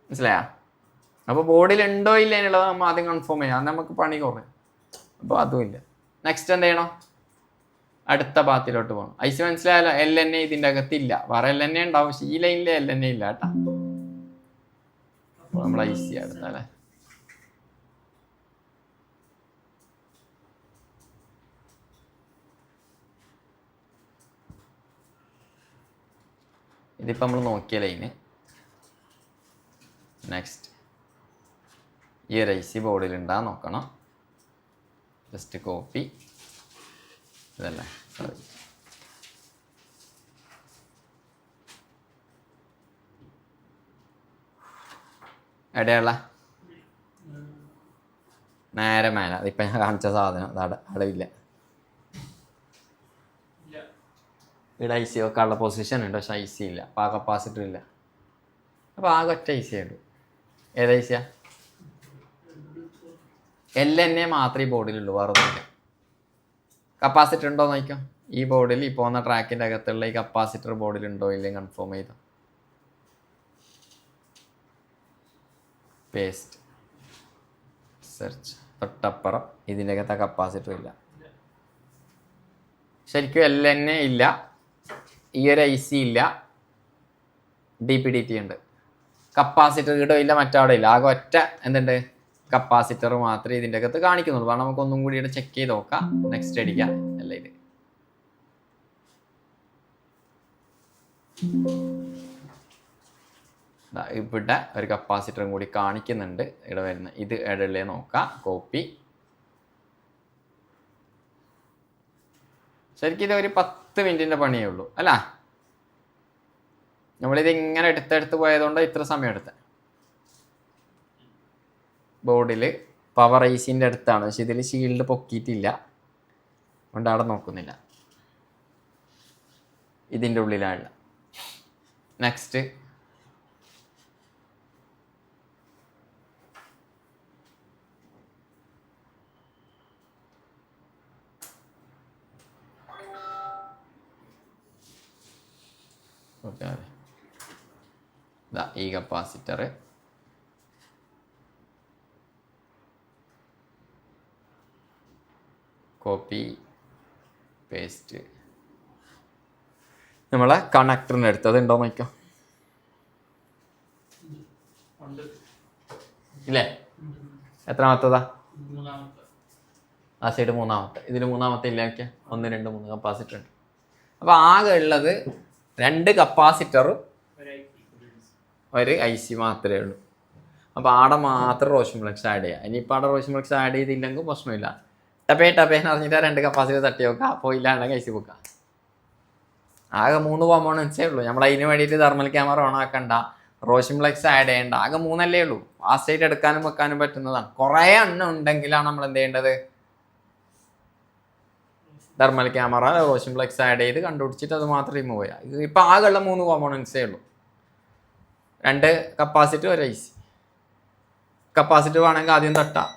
മനസ്സിലായാ? അപ്പോൾ ബോർഡിൽ ഉണ്ടോ ഇല്ല എന്നുള്ളത് നമ്മൾ ആദ്യം കൺഫേം ചെയ്യാം. അത് നമുക്ക് പണി കുറയും. അപ്പോൾ അതുമില്ല. നെക്സ്റ്റ് എന്ത് ചെയ്യണം? അടുത്ത പാത്തിലോട്ട് പോകണം. IC മനസ്സിലായാലോ? LNA ഇതിൻ്റെ അകത്തില്ല. വേറെ LNA ഉണ്ടാവും, പക്ഷേ ഈ ലൈനിൽ LNA ഇല്ല കേട്ടാ. അപ്പോൾ നമ്മൾ IC അടുത്തല്ലേ. ഇതിപ്പോൾ നമ്മൾ നോക്കിയ ലൈന്. നെക്സ്റ്റ് ഈ ഒരു IC ബോർഡിൽ ഉണ്ടാ നോക്കണം. ജസ്റ്റ് കോപ്പി, ഇതല്ലേ, സോറി. എവിടെയുള്ള നേരെ മേലെ. അതിപ്പോൾ ഞാൻ കാണിച്ച സാധനം അടവില്ല. ഇവിടെ IC വെക്കാനുള്ള പൊസിഷൻ ഉണ്ട്, പക്ഷെ IC ഇല്ല. അപ്പോൾ ആ കപ്പാസിറ്റർ ഇല്ല. അപ്പോൾ ആകെ ഒറ്റ IC ഉണ്ട്. ഏത് IC? LNA മാത്രമേ ഈ ബോർഡിലുള്ളൂ, വേറെ ഒന്നുമില്ല. കപ്പാസിറ്റർ ഉണ്ടോ എന്ന് നോക്കാം. ഈ ബോർഡിൽ ഈ പോകുന്ന ട്രാക്കിൻ്റെ അകത്തുള്ള ഈ കപ്പാസിറ്റർ ബോർഡിൽ ഉണ്ടോ ഇല്ലെങ്കിൽ കൺഫേം ചെയ്തോ. Paste, search. തൊട്ടപ്പുറം ഇതിൻ്റെ അകത്ത് കപ്പാസിറ്റർ ഇല്ല. ശരിക്കും LNA ഇല്ല, ഈ ഒരു IC ഇല്ല, DPDT ഉണ്ട്. കപ്പാസിറ്റർ ഇവിടെ ഇല്ല, മറ്റവിടെ ഇല്ല, ആകെ ഒറ്റ എന്തുണ്ട് കപ്പാസിറ്റർ മാത്രമേ ഇതിൻ്റെ അകത്ത് കാണിക്കുന്നുള്ളൂ. കാരണം നമുക്ക് ഒന്നും കൂടി ഇവിടെ ചെക്ക് ചെയ്ത് നോക്കാം. നെക്സ്റ്റ് അടിക്കാം. അല്ല ഇത് ഇവിടെ ഒരു കപ്പാസിറ്ററും കൂടി കാണിക്കുന്നുണ്ട്. ഇവിടെ വരുന്ന ഇത് ഇടയിലേ നോക്കാം. കോപ്പി. ശരിക്കും ഇത് ഒരു 10 മിനിറ്റിൻ്റെ പണിയേ ഉള്ളൂ അല്ല. നമ്മളിത് ഇങ്ങനെ എടുത്തെടുത്ത് പോയതുകൊണ്ട് ഇത്ര സമയം എടുത്തത്. ബോർഡിൽ പവർ ഐസിൻ്റെ അടുത്താണ്, പക്ഷെ ഇതിൽ ഷീൽഡ് പൊക്കിയിട്ടില്ല, അതുകൊണ്ട് അവിടെ നോക്കുന്നില്ല. ഇതിൻ്റെ ഉള്ളിലാണ്. നെക്സ്റ്റ് ഓക്കെ, ഈ കപ്പാസിറ്റർ കോപ്പി പേസ്റ്റ്. നമ്മളെ കണക്ടറിന് എടുത്തത് ഉണ്ടോ നോക്കാം. ഇല്ലേ? എത്രാമത്തതാ? ആ സൈഡ് മൂന്നാമത്തെ. ഇതിൽ മൂന്നാമത്തെ ഇല്ല. നോക്കിയാൽ 1 2 3 കപ്പാസിറ്റർ ഉണ്ട്. അപ്പോൾ ആകെ ഉള്ളത് 2 കപ്പാസിറ്ററും ഒരു IC മാത്രമേ ഉള്ളൂ. അപ്പോൾ ആടെ മാത്രം റോഷൻഫ്ലെക്സ് ആഡ് ചെയ്യാം. ഇനിയിപ്പോൾ ആടെ റോഷൻഫ്ലെക്സ് ആഡ് ചെയ്തില്ലെങ്കിൽ പ്രശ്നമില്ല. ടപ്പേന്ന് പറഞ്ഞിട്ട് 2 കപ്പാസിറ്റർ തട്ടി വെക്കുക. അപ്പോൾ ഇല്ലാണ്ടെങ്കിൽ IC വെക്കുക. ആകെ 3 കോമ്പോണൻസേ ഉള്ളൂ. നമ്മൾ അതിന് വേണ്ടിയിട്ട് തെർമൽ ക്യാമറ ഓൺ ആക്കണ്ട, റോഷൻഫ്ലെക്സ് ആഡ് ചെയ്യേണ്ട. ആകെ 3 ഉള്ളൂ. ഫാസ്റ്റായിട്ട് എടുക്കാനും വെക്കാനും പറ്റുന്നതാണ്. കുറേ എണ്ണം ഉണ്ടെങ്കിലാണ് നമ്മൾ എന്ത് ചെയ്യേണ്ടത്? തെർമൽ ക്യാമറ റോഷൻഫ്ലെക്സ് ആഡ് ചെയ്ത് കണ്ടുപിടിച്ചിട്ട് അത് മാത്രം റിമൂവ് ചെയ്യുക. ഇപ്പം ആകെയുള്ള 3 കോമ്പോണൻസേ ഉള്ളൂ. 2 കപ്പാസിറ്റർ ഒരു IC. കപ്പാസിറ്റർ വേണമെങ്കിൽ ആദ്യം തട്ടാം,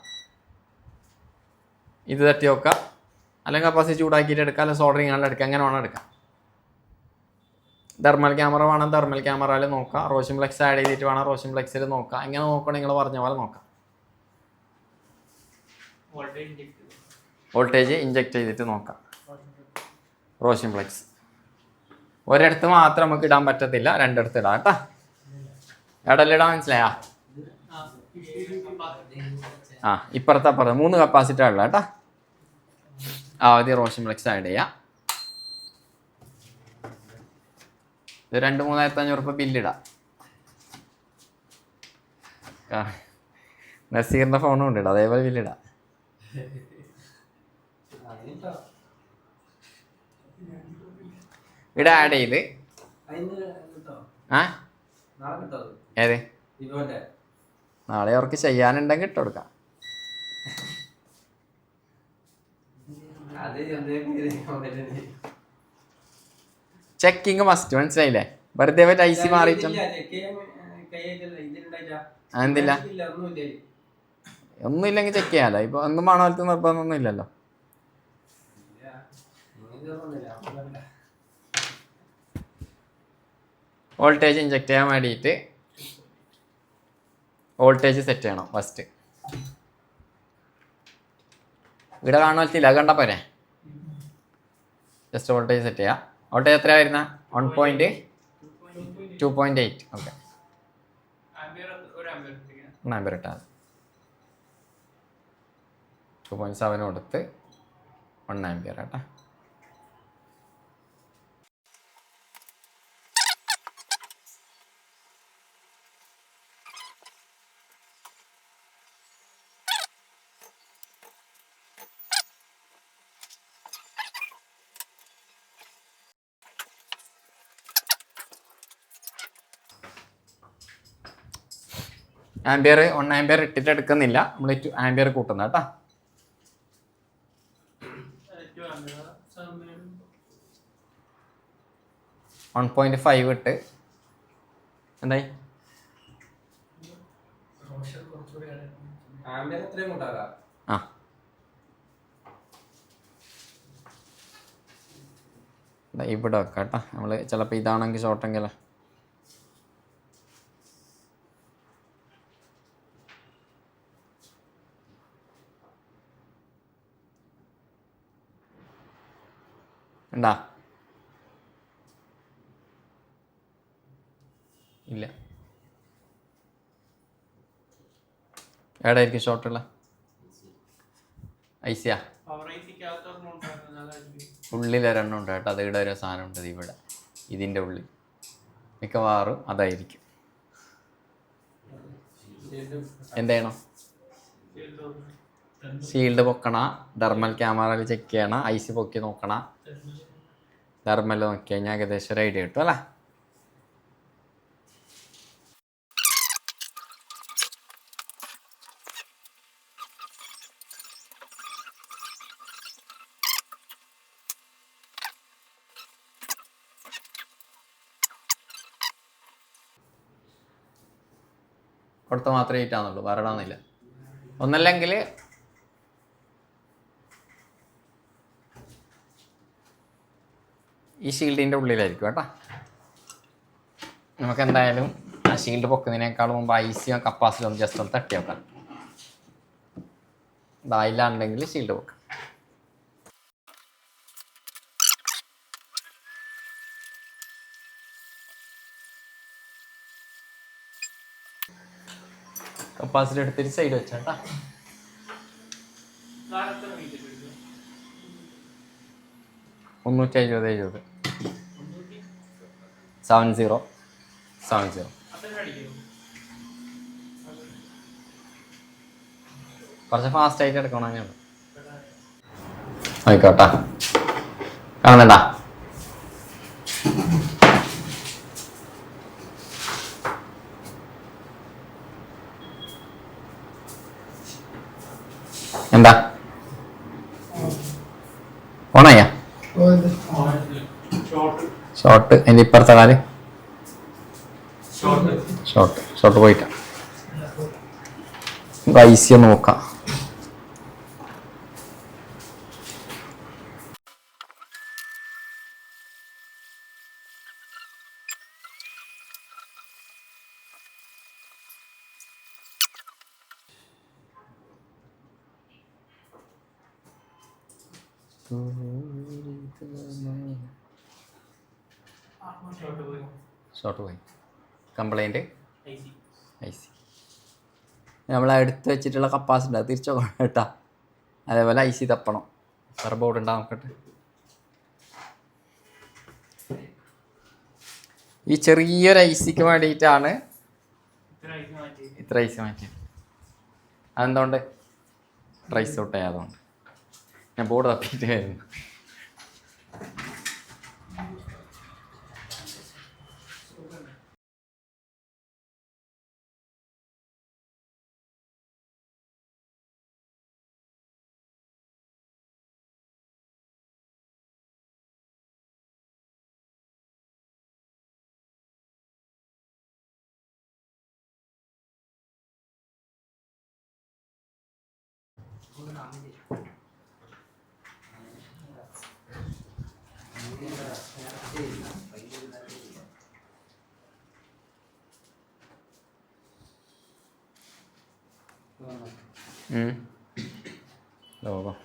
ഇത് തട്ടി വെക്കുക, അല്ലെങ്കിൽ കപ്പാസിറ്റർ ചൂടാക്കിയിട്ട് എടുക്കുക, അല്ലെങ്കിൽ സോൾഡറിങ് ആണെങ്കിൽ എടുക്കുക. എങ്ങനെ വേണം എടുക്കാം. തെർമൽ ക്യാമറ വേണം, തെർമൽ ക്യാമറയിൽ നോക്കാം. റോഷൻഫ്ലെക്സ് ആഡ് ചെയ്തിട്ട് വേണം റോഷൻഫ്ലെക്സിൽ നോക്കാം. എങ്ങനെ നോക്കണം? നിങ്ങൾ പറഞ്ഞ പോലെ നോക്കാം. വോൾട്ടേജ് ഇഞ്ചെക്ട് ചെയ്തിട്ട് നോക്കാം. റോഷൻഫ്ലെക്സ് ഒരിടത്ത് മാത്രം നമുക്ക് ഇടാൻ പറ്റത്തില്ല, 2 ഇടത്ത് ഇടാം കേട്ടോ. ഇടലിടാൻ മനസ്സിലായാ? ആ ഇപ്പുറത്തെ 3 കപ്പാസിറ്റർ ഉള്ള കേട്ടോ. ആദ്യം റോഷൻഫ്ലെക്സ് ആഡ് ചെയ്യാം. ഇത് 2-3,500 രൂപ ബില്ലിടാം. നസീറിന്റെ ഫോണും ഉണ്ട്, അതേപോലെ ബില്ലിടാം. ഇവിടെ ആഡ് ചെയ്ത് ഏത് നാളെ അവർക്ക് ചെയ്യാനുണ്ടെങ്കിൽ ഇട്ട് കൊടുക്കാം. ചെക്കിങ് മസ്റ്റ്, മനസ്സിലായില്ലേ? വെറുതെ IC മാറിയിട്ടും എന്തില്ല, ഒന്നുമില്ലെങ്കിൽ ചെക്ക് ചെയ്യാലോ. ഇപ്പൊ ഒന്നും വേണമല്ലോ, നിർബന്ധമൊന്നും ഇല്ലല്ലോ. വോൾട്ടേജ് ഇഞ്ചെക്ട് ചെയ്യാൻ വേണ്ടിയിട്ട് വോൾട്ടേജ് സെറ്റ് ചെയ്യണം ഫസ്റ്റ്. ഇവിടെ കാണുമല്ല, അത് കണ്ടാൽ പോരെ. ജസ്റ്റ് വോൾട്ടേജ് സെറ്റ് ചെയ്യാം. വോൾട്ടേജ് എത്രയാണ് വരുന്നത്? 1.2.8. ഓക്കെ, 1 ആമ്പിയർ ഇട്ടാൽ 2.7 കൊടുത്ത് 1 ആമ്പിയർ കേട്ടോ. ആമ്പിയർ 1 ആമ്പിയർ ഇട്ടിട്ട് എടുക്കുന്നില്ല, നമ്മൾ 2 ആമ്പിയർ കൂട്ടുന്ന കേട്ടോ. വൺ 1.5 ഇട്ട് എന്തായി? ആ ഇവിടെ വെക്കാം കേട്ടോ. നമ്മൾ ചിലപ്പോൾ ഇതാണെങ്കിൽ ഷോർട്ടെങ്കിലോ. ഉണ്ടാ ഇല്ല, എവിടെയായിരിക്കും ഷോർട്ടുള്ള ഐസിയാ ഉള്ളിലൊരെണ്ണം ഉണ്ട് കേട്ടോ. അത് ഇവിടെ ഒരു സാധനം ഉണ്ട് ഇവിടെ ഇതിൻ്റെ ഉള്ളിൽ. മിക്കവാറും അതായിരിക്കും. എന്ത് ചെയ്യണം? ഷീൽഡ് പൊക്കണ, തെർമൽ ക്യാമറയിൽ ചെക്ക് ചെയ്യണം, ഐസി പൊക്കി നോക്കണം. തെർമൽ നോക്കി കഴിഞ്ഞാൽ ഏകദേശം ഒരു ഐഡിയ കിട്ടും അല്ലേ? കൊടുത്ത മാത്രമേ ഹീറ്റാകുന്നുള്ളൂ, വേറെ ഇടാന്നില്ല. ഒന്നല്ലെങ്കിൽ ഈ ഷീൽഡിൻ്റെ ഉള്ളിലായിരിക്കും കേട്ടോ. നമുക്ക് എന്തായാലും ആ ഷീൽഡ് പൊക്കുന്നതിനേക്കാൾ മുമ്പ് ഐസിയോ കപ്പാസിറ്റോ ഒന്ന് ജസ്റ്റ് ഒന്ന് തട്ടി വെക്കാം. ഇതായില്ലാണ്ടെങ്കിൽ ഷീൽഡ് പൊക്കാം. കപ്പാസിറ്റി എടുത്തിട്ട് സൈഡ് വെച്ചാട്ടാ. 350 70 കുറച്ച് ഫാസ്റ്റ് ആയിട്ട് എടുക്കണം. അങ്ങനെയാണ്. ആയിക്കോട്ടെ. കാണുന്നുണ്ടാ? എന്താ ഓണായ ഷോർട്ട്? എൻ്റെ ഇപ്പുറത്തെ കാല് ഷോർട്ട് പോയിട്ടാ. ഐസി ഒന്ന് നോക്കാം. ഷോർട്ട് പോയി. Complaint IC. നമ്മൾ എടുത്ത് വെച്ചിട്ടുള്ള കപ്പാസിറ്റി അത് തിരിച്ചു നോക്കണം കേട്ടോ. അതേപോലെ ഐസി തപ്പണം. വേറെ ബോർഡ് ഉണ്ടാവും നോക്കട്ടെ. ഈ ചെറിയൊരു ഐസിക്ക് വേണ്ടിയിട്ടാണ് ഇത്ര ഐസി മാറ്റിയത്. അതെന്തുകൊണ്ട്? ട്രൈസ് ഔട്ട് ചെയ്യാതുകൊണ്ട്. ഞാൻ ബോർഡ് തപ്പിയിട്ട് വരുന്നു. ലോകം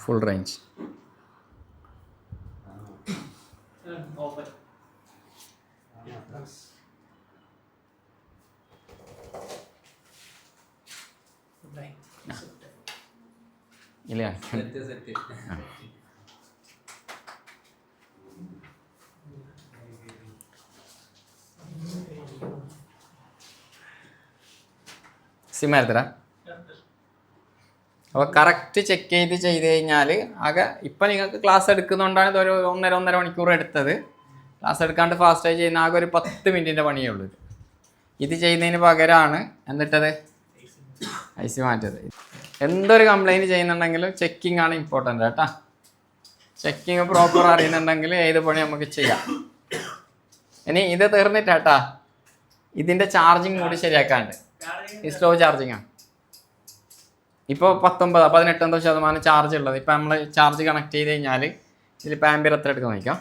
full range. ഇല്ല സിമാരത്തരാ. അപ്പോൾ കറക്റ്റ് ചെക്ക് ചെയ്ത് കഴിഞ്ഞാൽ ആകെ ഇപ്പം നിങ്ങൾക്ക് ക്ലാസ് എടുക്കുന്നതുകൊണ്ടാണ് ഇതൊരു 1.5 മണിക്കൂർ എടുത്തത്. ക്ലാസ് എടുക്കാണ്ട് ഫാസ്റ്റായി ചെയ്യുന്ന ആകെ ഒരു 10 മിനിറ്റിൻ്റെ പണിയേ ഉള്ളൂ. ഇത് ചെയ്യുന്നതിന് പകരമാണ് എന്നിട്ടത് ഐസി മാറ്റത്. എന്തൊരു കംപ്ലൈൻറ്റ് ചെയ്യുന്നുണ്ടെങ്കിലും ചെക്കിംഗ് ആണ് ഇമ്പോർട്ടൻ്റ് കേട്ടോ. ചെക്കിങ് പ്രോപ്പർ അറിയുന്നുണ്ടെങ്കിൽ ഏത് പണി നമുക്ക് ചെയ്യാം. ഇനി ഇത് തീർന്നിട്ടാ ഇതിൻ്റെ ചാർജിങ് കൂടി ശരിയാക്കാണ്ട്. ഈ സ്ലോ ചാർജിങ്ങാണ്. ഇപ്പോൾ 18% ചാർജ് ഉള്ളത്. ഇപ്പം നമ്മൾ ചാർജ് കണക്ട് ചെയ്ത് കഴിഞ്ഞാൽ ഇതിലിപ്പോൾ ആംബിയർ എത്ര എടുക്കാൻ നോക്കാം.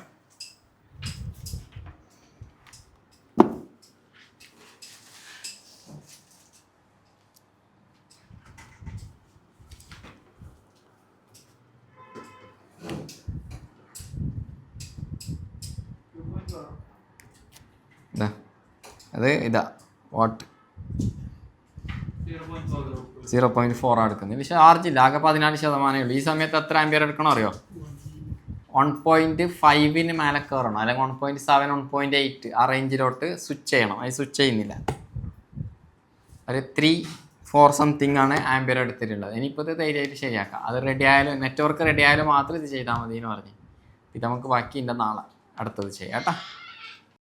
ഇതാ അത് ഇതാ വാട്ട് 0.4 എടുക്കുന്നത്. പക്ഷെ ചാർജ് ഇല്ല, ആകെ 14% ഉള്ളൂ. ഈ സമയത്ത് എത്ര ആംപിയർ എടുക്കണോ അറിയോ? 1.5 മേലെ കയറണം, അല്ലെങ്കിൽ 1.7 1.8 ആ റേഞ്ചിലോട്ട് സ്വിച്ച് ചെയ്യണം. അത് സ്വിച്ച് ചെയ്യുന്നില്ല. ഒരു 3-4 സംതിങ് ആണ് ആംപിയർ എടുത്തിട്ടുള്ളത്. ഇനിയിപ്പോൾ ഇത് ധൈര്യമായിട്ട് ശരിയാക്കാം. അത് റെഡി ആയാലും നെറ്റ്വർക്ക് റെഡി ആയാലും മാത്രം ഇത് ചെയ്താൽ മതി എന്ന് പറഞ്ഞു. ഇത് നമുക്ക് ബാക്കി നാളെ അടുത്തത് ചെയ്യാം കേട്ടോ.